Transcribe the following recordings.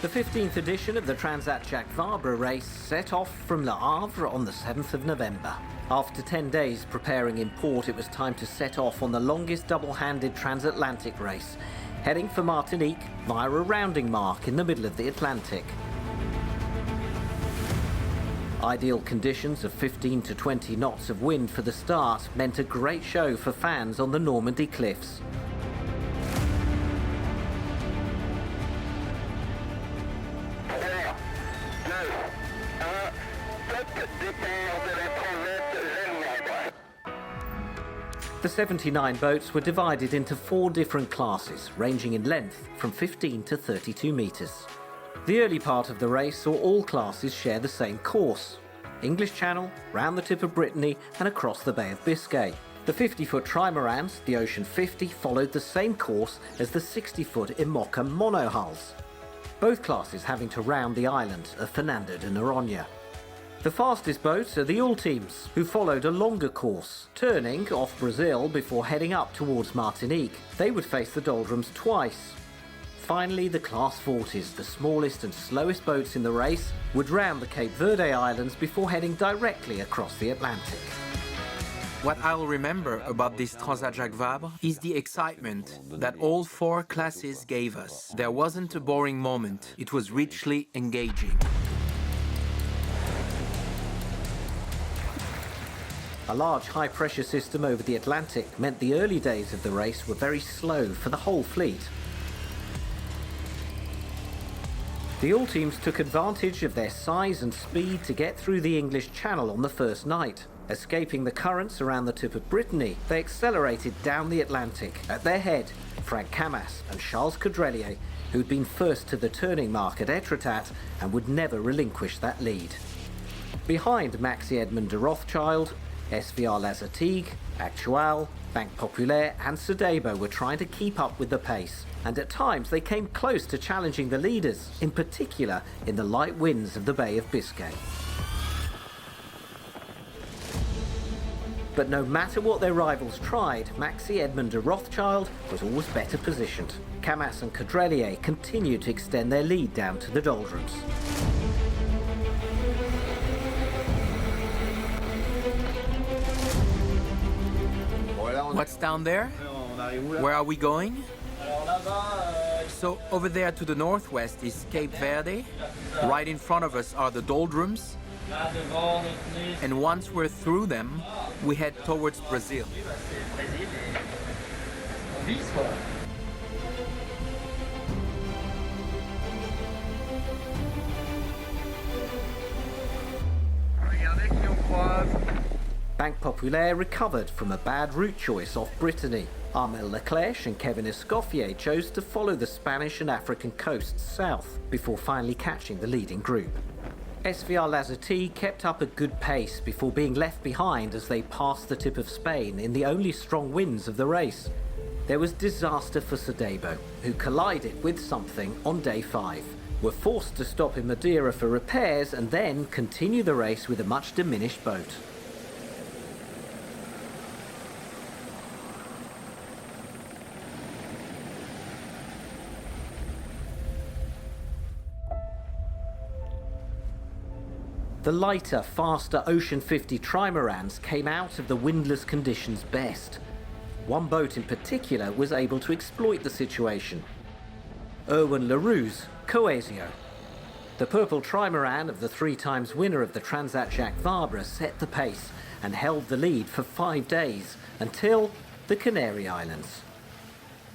The 15th edition of the Transat Jacques Vabre race set off from Le Havre on the 7th of November. After 10 days preparing in port, it was time to set off on the longest double-handed transatlantic race, heading for Martinique via a rounding mark in the middle of the Atlantic. Ideal conditions of 15 to 20 knots of wind for the start meant a great show for fans on the Normandie cliffs. The 79 boats were divided into 4 different classes, ranging in length from 15 to 32 metres. The early part of the race saw all classes share the same course: English Channel, round the tip of Brittany and across the Bay of Biscay. The 50-foot trimarans, the Ocean 50, followed the same course as the 60-foot Imoca monohulls, both classes having to round the islands of Fernando de Noronha. The fastest boats are the All Teams, who followed a longer course, turning off Brazil before heading up towards Martinique. They would face the doldrums twice. Finally, the Class 40s, the smallest and slowest boats in the race, would round the Cape Verde Islands before heading directly across the Atlantic. What I'll remember about this Transat Jacques Vabre is the excitement that all 4 classes gave us. There wasn't a boring moment. It was richly engaging. A large high-pressure system over the Atlantic meant the early days of the race were very slow for the whole fleet. The All Teams took advantage of their size and speed to get through the English Channel on the first night. Escaping the currents around the tip of Brittany, they accelerated down the Atlantic. At their head, Frank Camas and Charles Caudrelier, who'd been first to the turning mark at Etretat and would never relinquish that lead. Behind Maxi Edmond de Rothschild, SVR Lazartigue, Actual, Banque Populaire and Sodebo were trying to keep up with the pace, and at times they came close to challenging the leaders, in particular in the light winds of the Bay of Biscay. But no matter what their rivals tried, Maxi Edmond de Rothschild was always better positioned. Camas and Caudrelier continued to extend their lead down to the doldrums. What's down there? Where are we going? So over there to the northwest is Cape Verde. Right in front of us are the doldrums. And once we're through them, we head towards Brazil. Banque Populaire recovered from a bad route choice off Brittany. Armel Leclerc and Kevin Escoffier chose to follow the Spanish and African coasts south before finally catching the leading group. SVR Lazartigue kept up a good pace before being left behind as they passed the tip of Spain in the only strong winds of the race. There was disaster for Sodebo, who collided with something on day 5, were forced to stop in Madeira for repairs and then continue the race with a much diminished boat. The lighter, faster Ocean 50 trimarans came out of the windless conditions best. One boat in particular was able to exploit the situation. Erwin Leroux's Coesio. The purple trimaran of the 3 times winner of the Transat Jacques Vabre set the pace and held the lead for 5 days until the Canary Islands.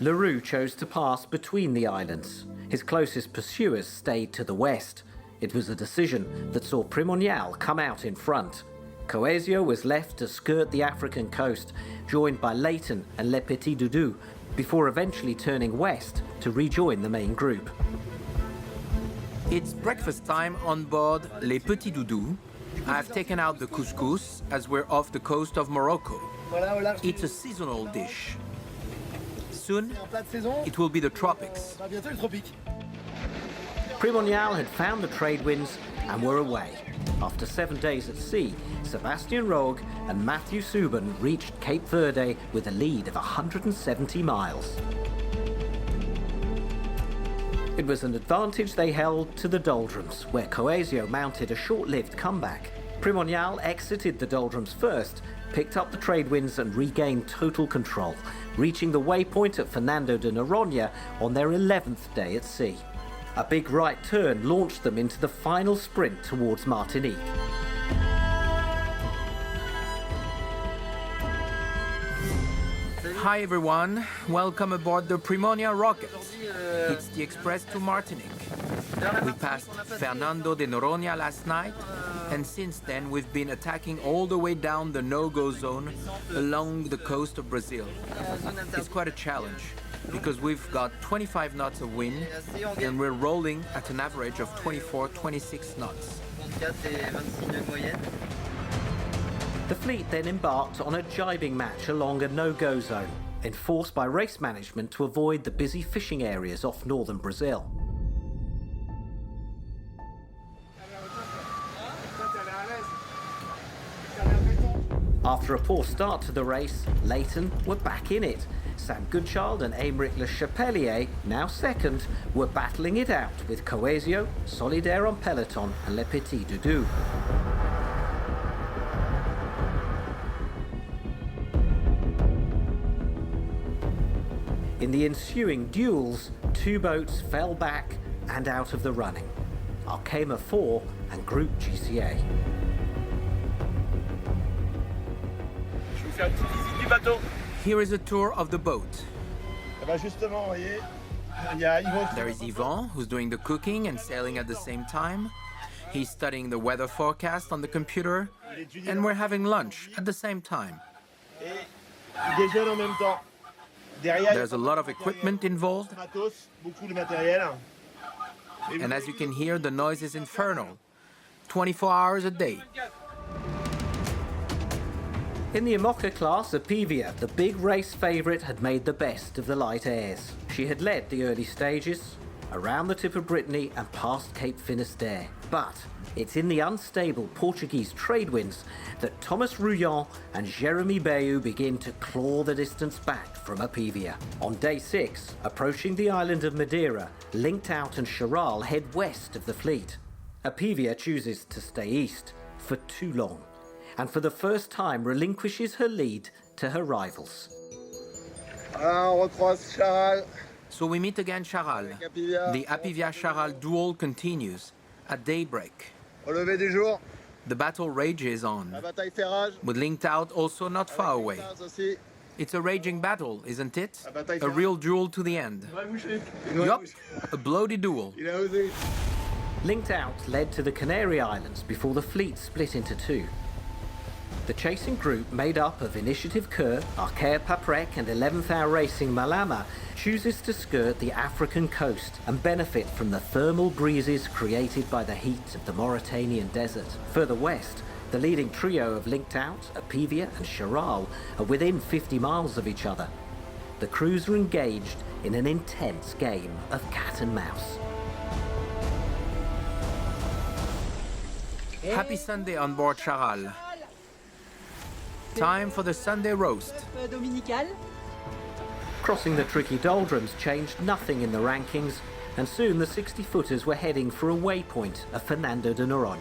Leroux chose to pass between the islands. His closest pursuers stayed to the west. It was a decision that saw Primonial come out in front. Coesio was left to skirt the African coast, joined by Leighton and Le Petit Doudou, before eventually turning west to rejoin the main group. It's breakfast time on board Les Petits Doudous. I've taken out the couscous as we're off the coast of Morocco. It's a seasonal dish. Soon, it will be the tropics. Primonial had found the trade winds and were away. After 7 days at sea, Sebastian Rogue and Matthew Subban reached Cape Verde with a lead of 170 miles. It was an advantage they held to the doldrums, where Coesio mounted a short-lived comeback. Primonial exited the doldrums first, picked up the trade winds and regained total control, reaching the waypoint at Fernando de Noronha on their 11th day at sea. A big right turn launched them into the final sprint towards Martinique. Hi everyone, welcome aboard the Primonia rocket. It's the express to Martinique. We passed Fernando de Noronha last night, and since then we've been attacking all the way down the no-go zone along the coast of Brazil. It's quite a challenge, because we've got 25 knots of wind, and we're rolling at an average of 24-26 knots. The fleet then embarked on a jibing match along a no-go zone, enforced by race management to avoid the busy fishing areas off northern Brazil. After a poor start to the race, Leighton were back in it. Sam Goodchild and Aymeric Le Chapelier, now second, were battling it out with Coesio, Solidaire en Peloton and Le Petit Doudou. In the ensuing duels, two boats fell back and out of the running. Accueillera 4 and Group GCA. Here is a tour of the boat. There is Yvan, who's doing the cooking and sailing at the same time. He's studying the weather forecast on the computer, and we're having lunch at the same time. There's a lot of equipment involved, and as you can hear, the noise is infernal, 24 hours a day. In the Imoca class, Apivia, the big race favourite, had made the best of the light airs. She had led the early stages, around the tip of Brittany and past Cape Finisterre. But it's in the unstable Portuguese trade winds that Thomas Rouillon and Jérémy Bayou begin to claw the distance back from Apivia. On day 6, approaching the island of Madeira, Linked Out and Charal head west of the fleet. Apivia chooses to stay east for too long, and for the first time relinquishes her lead to her rivals. So we meet again Charal. The Apivia-Charal duel continues at daybreak. The battle rages on, with Linked Out also not far away. It's a raging battle, isn't it? A real duel to the end. Yup, a bloody duel. Linked Out led to the Canary Islands before the fleet split into two. The chasing group, made up of Initiative Kerr, Archaea Paprec and 11th Hour Racing Malama, chooses to skirt the African coast and benefit from the thermal breezes created by the heat of the Mauritanian desert. Further west, the leading trio of Linked Out, Apivia and Charal are within 50 miles of each other. The crews are engaged in an intense game of cat and mouse. Happy Sunday on board Charal. Time for the Sunday roast. Crossing the tricky doldrums changed nothing in the rankings, and soon the 60-footers were heading for a waypoint of Fernando de Noronha.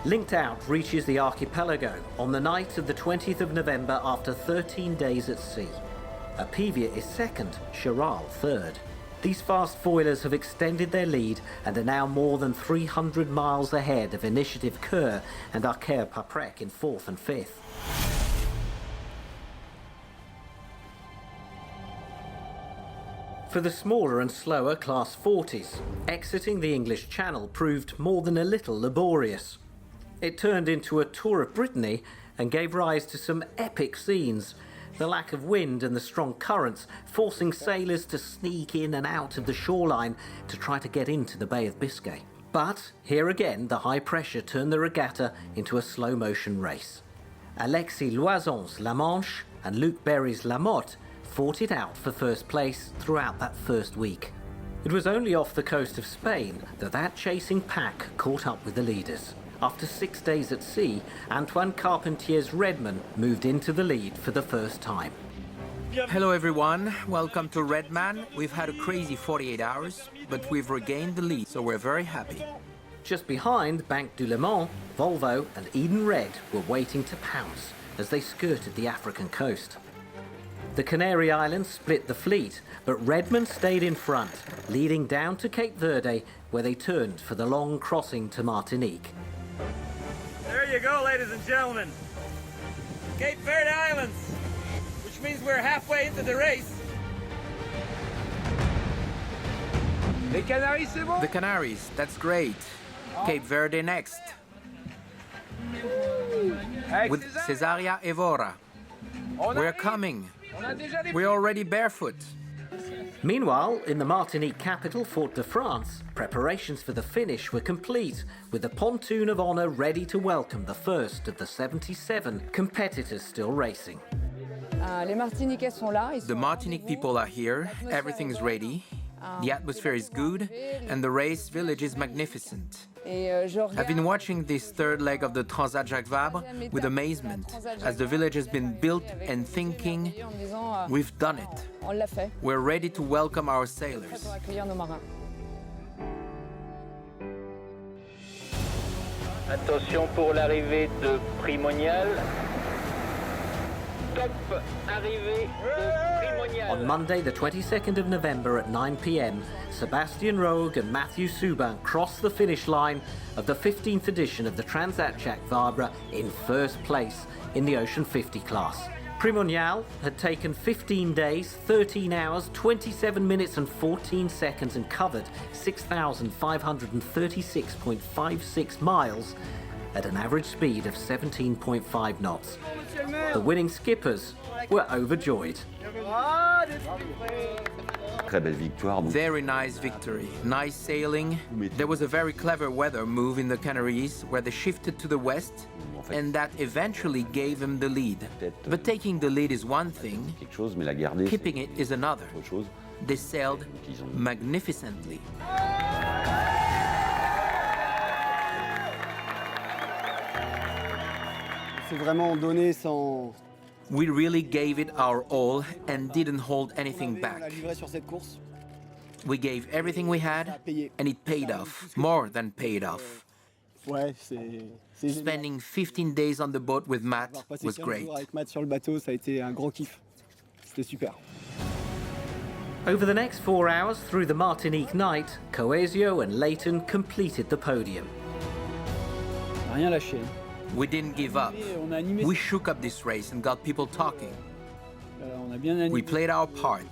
Linked Out reaches the archipelago on the night of the 20th of November after 13 days at sea. Apivia is second, Charal third. These fast foilers have extended their lead and are now more than 300 miles ahead of Initiative Kerr and Archaea Paprec in 4th and 5th. For the smaller and slower Class 40s, exiting the English Channel proved more than a little laborious. It turned into a tour of Brittany and gave rise to some epic scenes, the lack of wind and the strong currents forcing sailors to sneak in and out of the shoreline to try to get into the Bay of Biscay. But here again, the high pressure turned the regatta into a slow-motion race. Alexis Loison's La Manche and Luc Berry's La Motte fought it out for first place throughout that first week. It was only off the coast of Spain that chasing pack caught up with the leaders. After 6 days at sea, Antoine Carpentier's Redman moved into the lead for the first time. Hello everyone, welcome to Redman. We've had a crazy 48 hours, but we've regained the lead, so we're very happy. Just behind Banque du Le Mans, Volvo and Eden Red were waiting to pounce as they skirted the African coast. The Canary Islands split the fleet, but Redman stayed in front, leading down to Cape Verde, where they turned for the long crossing to Martinique. There you go, ladies and gentlemen. Cape Verde Islands, which means we're halfway into the race. Les Canaries, c'est bon? The Canaries, that's great. Cape Verde next. With Cesaria Evora. We're coming. We're already barefoot. Meanwhile, in the Martinique capital, Fort-de-France, preparations for the finish were complete, with the pontoon of honour ready to welcome the first of the 77 competitors still racing. The Martinique people are here, everything's ready, the atmosphere is good, and the race village is magnificent. I've been watching this third leg of the Transat Jacques Vabre with amazement, as the village has been built and thinking, we've done it. We're ready to welcome our sailors. Attention pour l'arrivée de Primonial. Top arrivée de Primonial. On Monday, the 22nd of November at 9 p.m, Sébastien Rogue and Mathieu Soubin crossed the finish line of the 15th edition of the Transat Jacques Vabre in first place in the Ocean 50 class. Primonial had taken 15 days, 13 hours, 27 minutes and 14 seconds and covered 6,536.56 miles at an average speed of 17.5 knots. The winning skippers were overjoyed. Very nice victory, nice sailing. There was a very clever weather move in the Canaries where they shifted to the west, and that eventually gave them the lead. But taking the lead is one thing, keeping it is another. They sailed magnificently. We really gave it our all and didn't hold anything back. We gave everything we had, and it paid off, more than paid off. Spending 15 days on the boat with Matt was great. Over the next 4 hours through the Martinique night, Coesio and Leighton completed the podium. We didn't give up. We shook up this race and got people talking. We played our part,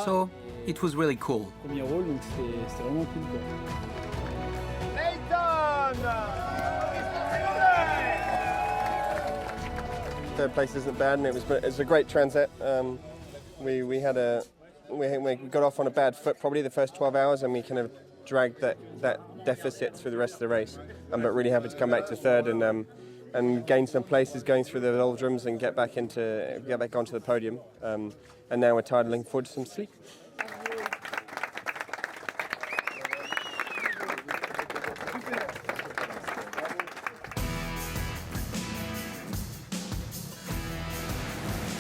so it was really cool. Third place isn't bad, and it was a great transat. We got off on a bad foot probably the first 12 hours, and we kind of dragged that deficit through the rest of the race. But really happy to come back to third and gain some places going through the doldrums and get back onto the podium. And now we're tired, looking forward to some sleep.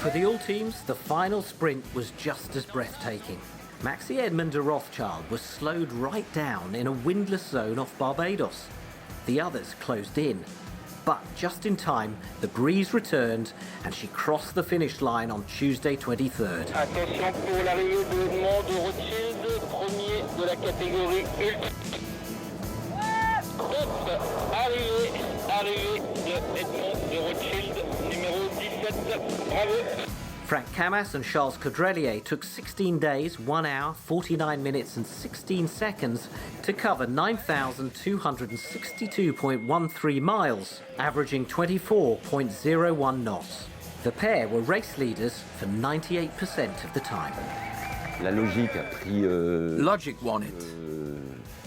For the all teams, the final sprint was just as breathtaking. Maxi Edmond de Rothschild was slowed right down in a windless zone off Barbados. The others closed in. But just in time, the breeze returned and she crossed the finish line on Tuesday 23rd. Attention pour l'arrivée de Edmond de Rothschild, premier de la catégorie ultra. Top arrivée de Edmond de Rothschild, numéro 17. Bravo. Frank Camas and Charles Caudrelier took 16 days, 1 hour, 49 minutes and 16 seconds to cover 9,262.13 miles, averaging 24.01 knots. The pair were race leaders for 98% of the time. Logic won it.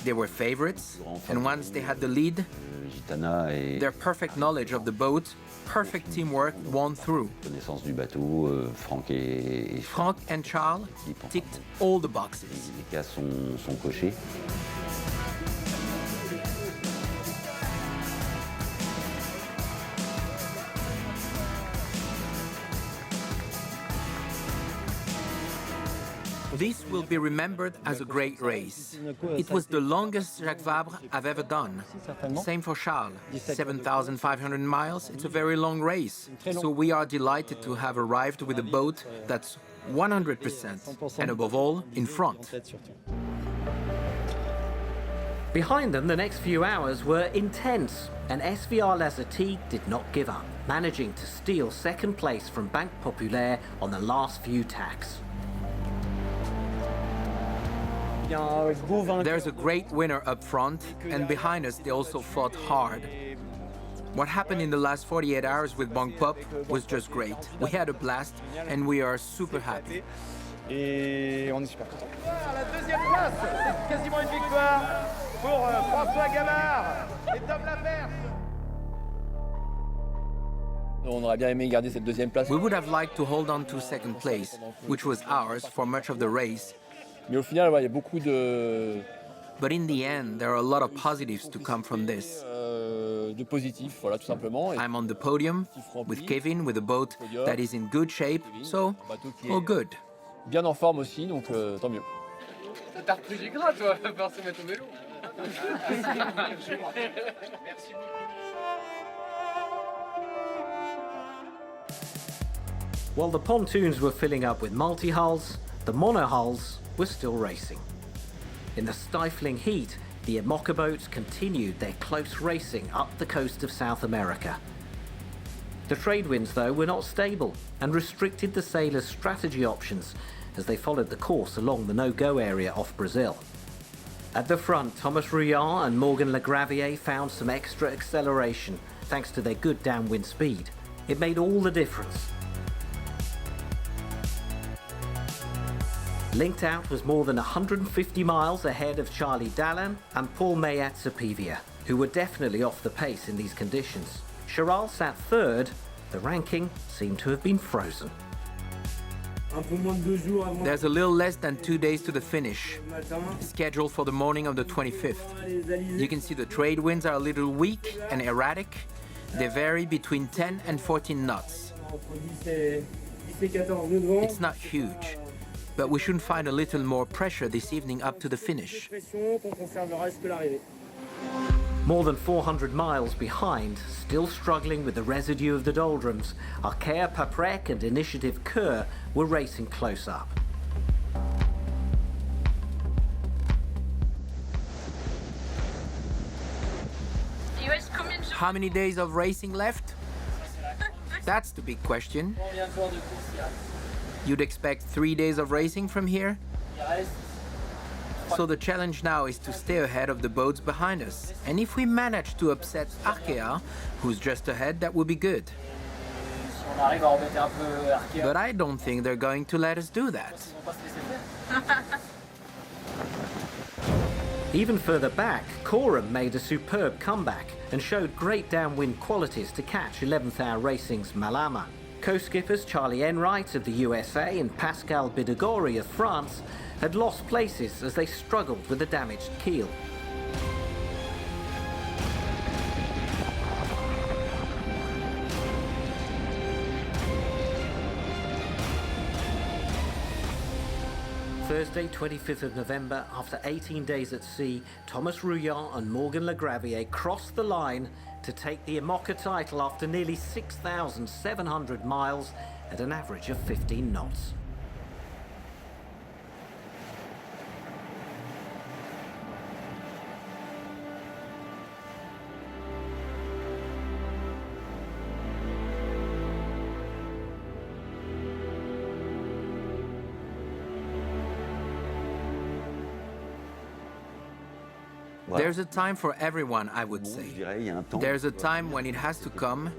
They were favorites, and once they had the lead, their perfect knowledge of the boat, perfect teamwork won through. Franck and Charles ticked all the boxes. This will be remembered as a great race. It was the longest Jacques Vabre I've ever done. Same for Charles, 7,500 miles. It's a very long race. So we are delighted to have arrived with a boat that's 100%, and above all, in front. Behind them, the next few hours were intense, and SVR Lazartigue did not give up, managing to steal second place from Banque Populaire on the last few tacks. There's a great winner up front, and behind us they also fought hard. What happened in the last 48 hours with Banque Pop was just great. We had a blast, and we are super happy. Et on est super content. La deuxième place, c'est quasiment une victoire pour François Gamard et Tom Laperche. On aurait bien aimé garder cette deuxième place. We would have liked to hold on to second place, which was ours for much of the race. Mais au final, il y a beaucoup de But in the end, there are a lot of positives to come from this. de positifs, voilà, tout simplement. I'm on the podium with Kevin, with a boat that is in good shape, so all good. Bien en forme aussi, donc tant mieux. T'as repris du gras, toi, à part se mettre au vélo. While the pontoons were filling up with multi-hulls, the monohulls were still racing. In the stifling heat, the Imoca boats continued their close racing up the coast of South America. The trade winds, though, were not stable and restricted the sailors' strategy options as they followed the course along the no-go area off Brazil. At the front, Thomas Rouillard and Morgan Lagraviere found some extra acceleration thanks to their good downwind speed. It made all the difference. Linked Out was more than 150 miles ahead of Charlie Dallan and Paul Mayat-Sapivia, who were definitely off the pace in these conditions. Charal sat third. The ranking seemed to have been frozen. There's a little less than 2 days to the finish, scheduled for the morning of the 25th. You can see the trade winds are a little weak and erratic. They vary between 10 and 14 knots. It's not huge, but we should find a little more pressure this evening up to the finish. More than 400 miles behind, still struggling with the residue of the doldrums, Arkea Paprec and Initiative Keur were racing close up. How many days of racing left? That's the big question. You'd expect 3 days of racing from here? So the challenge now is to stay ahead of the boats behind us. And if we manage to upset Arkea, who's just ahead, that would be good. But I don't think they're going to let us do that. Even further back, Coram made a superb comeback and showed great downwind qualities to catch 11th Hour Racing's Malama. Co-skippers Charlie Enright of the USA and Pascal Bidegori of France had lost places as they struggled with a damaged keel. Thursday, 25th of November, after 18 days at sea, Thomas Rouillard and Morgan Lagraviere crossed the line to take the Imoca title after nearly 6,700 miles at an average of 15 knots. There's a time for everyone, I would say. There's a time when it has to come,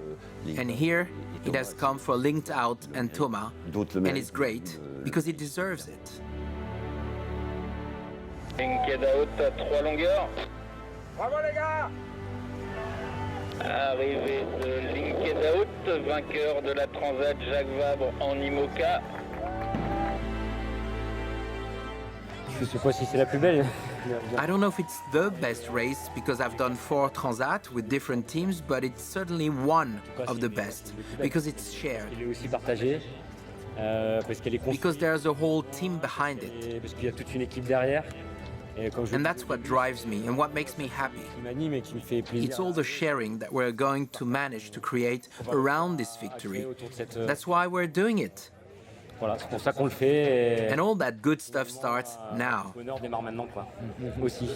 and here it has come for Linked Out and Thomas, and it's great because it deserves it. Linked Out, 3 longueurs. Bravo les gars! Arrivée de Linked Out, vainqueur de la Transat Jacques Vabre en Imoca. Je sais pas si c'est la plus belle. I don't know if it's the best race because I've done 4 Transat with different teams, but it's certainly one of the best because it's shared. Il est aussi partagé. Parce qu'elle est construite. Because there's a whole team behind it. Et parce qu'il y a toute une équipe derrière. Et comme je And that's what drives me and what makes me happy. qui m'anime et qui me fait plaisir. It's all the sharing that we're going to manage to create around this victory. Autour de cette, That's why we're doing it. voilà, c'est pour ça qu'on le fait. Et And all that good stuff starts now. le bonheur démarre maintenant, quoi. Aussi.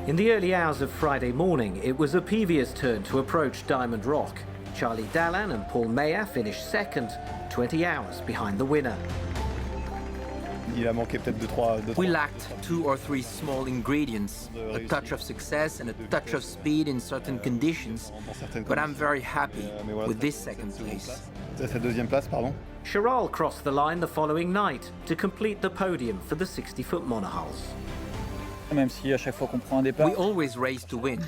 In the early hours of Friday morning, it was Apivia's turn to approach Diamond Rock. Charlie Dallan and Paul Meyer finished second, 20 hours behind the winner. Il a manqué peut-être deux, trois. We lacked 2 or 3 small ingredients, a touch of success and a touch of speed in certain conditions, but I'm very happy with this second place. Sa deuxième place, pardon. Charal crossed the line the following night to complete the podium for the 60-foot monohulls. Même si à chaque fois qu'on prend un départ, We always race to win,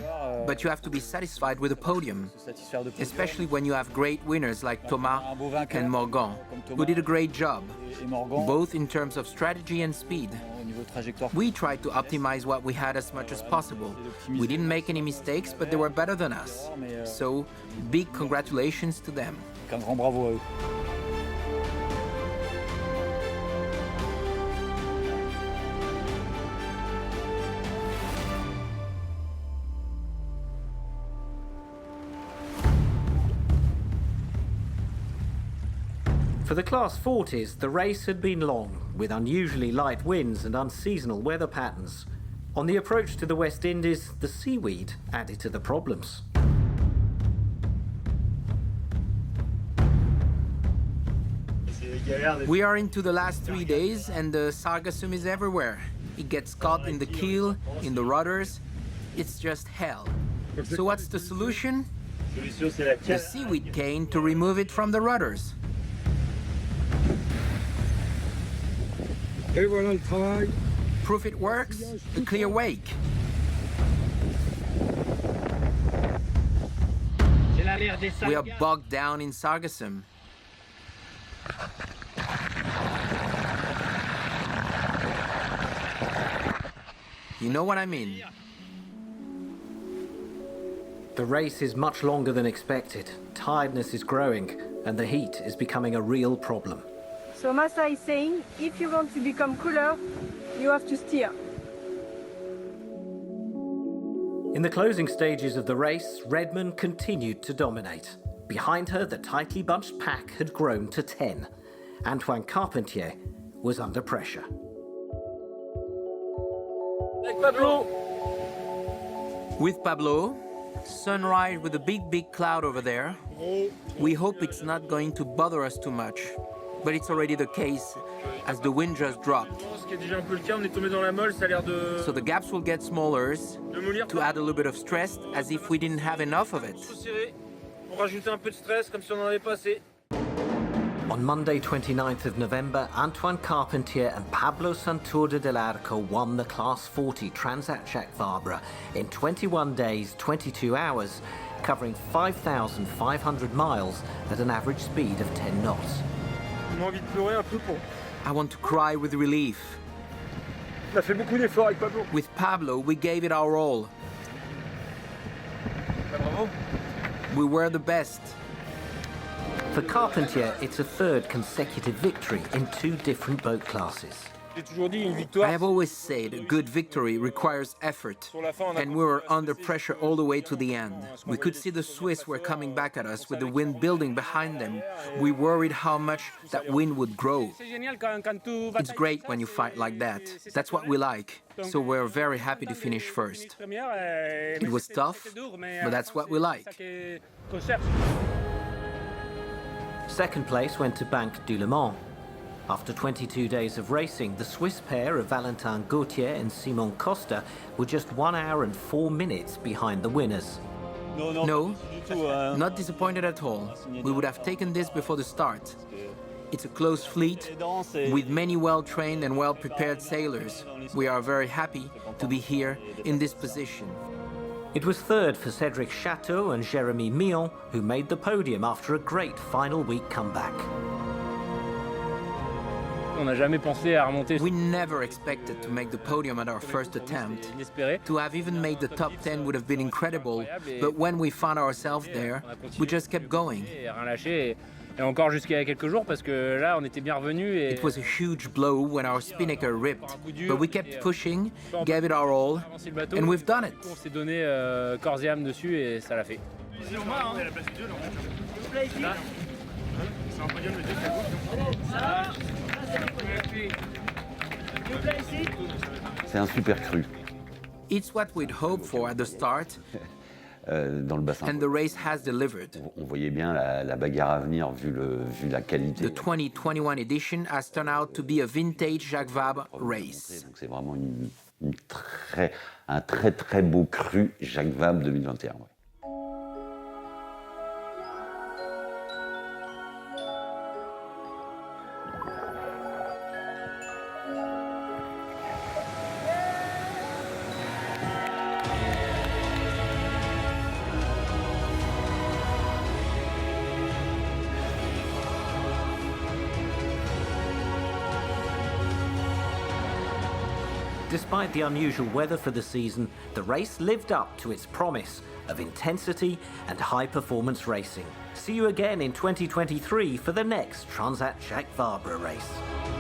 but you have to be satisfied with a podium, se satisfaire de especially when you have great winners like Thomas and Morgan, who did a great job, et Morgan, both in terms of strategy and speed. au niveau trajectoire. We tried to optimize what we had as much as possible. We didn't make any mistakes, but they were better than us. So, big congratulations to them. Un grand bravo à eux. For the Class 40s, the race had been long, with unusually light winds and unseasonal weather patterns. On the approach to the West Indies, the seaweed added to the problems. We are into the last 3 days and the sargassum is everywhere. It gets caught in the keel, in the rudders. It's just hell. So what's the solution? The seaweed cane to remove it from the rudders. Proof it works? A clear wake. We are bogged down in sargassum. You know what I mean? The race is much longer than expected. Tiredness is growing, and the heat is becoming a real problem. So Massa is saying, if you want to become cooler, you have to steer. In the closing stages of the race, Redmond continued to dominate. Behind her, the tightly bunched pack had grown to 10. Antoine Carpentier was under pressure. With Pablo, sunrise with a big cloud over there. We hope it's not going to bother us too much, but it's already the case as the wind just dropped. So the gaps will get smaller to add a little bit of stress, as if we didn't have enough of it. On Monday, 29th of November, Antoine Carpentier and Pablo Santurce del Arco won the Class 40 Transat Jacques Vabre in 21 days, 22 hours, covering 5,500 miles at an average speed of 10 knots. I want to cry with relief. With Pablo, we gave it our all. We were the best. For Carpentier, it's a third consecutive victory in 2 different boat classes. I have always said a good victory requires effort, and we were under pressure all the way to the end. We could see the Swiss were coming back at us with the wind building behind them. We worried how much that wind would grow. It's great when you fight like that. That's what we like. So we're very happy to finish first. It was tough, but that's what we like. Second place went to Banque du Le Mans. After 22 days of racing, the Swiss pair of Valentin Gauthier and Simon Costa were just 1 hour and 4 minutes behind the winners. No, not disappointed at all. We would have taken this before the start. It's a close fleet with many well-trained and well-prepared sailors. We are very happy to be here in this position. It was third for Cédric Chateau and Jérémy Millon, who made the podium after a great final week comeback. On n'a jamais pensé à remonter. We never expected to make the podium at our first attempt. To have even made the top 10 would have been incredible, but when we found ourselves there, we just kept going. Rien lâché et encore jusqu'à il y a quelques jours parce que là on était bien revenus et It was a huge blow when our spinnaker ripped, but we kept pushing, gave it our all, and we've done it. on s'est donné corps et âme dessus et ça l'a fait. C'est un super cru. It's what we'd hoped for at the start, Dans le bassin. and the race has delivered. On voyait bien la bagarre à venir vu la qualité. The 2021 edition has turned out to be a vintage Jacques Vabre race. Donc c'est vraiment un très beau cru Jacques Vabre 2021. Ouais. Despite the unusual weather for the season, the race lived up to its promise of intensity and high-performance racing. See you again in 2023 for the next Transat Jacques Vabre race.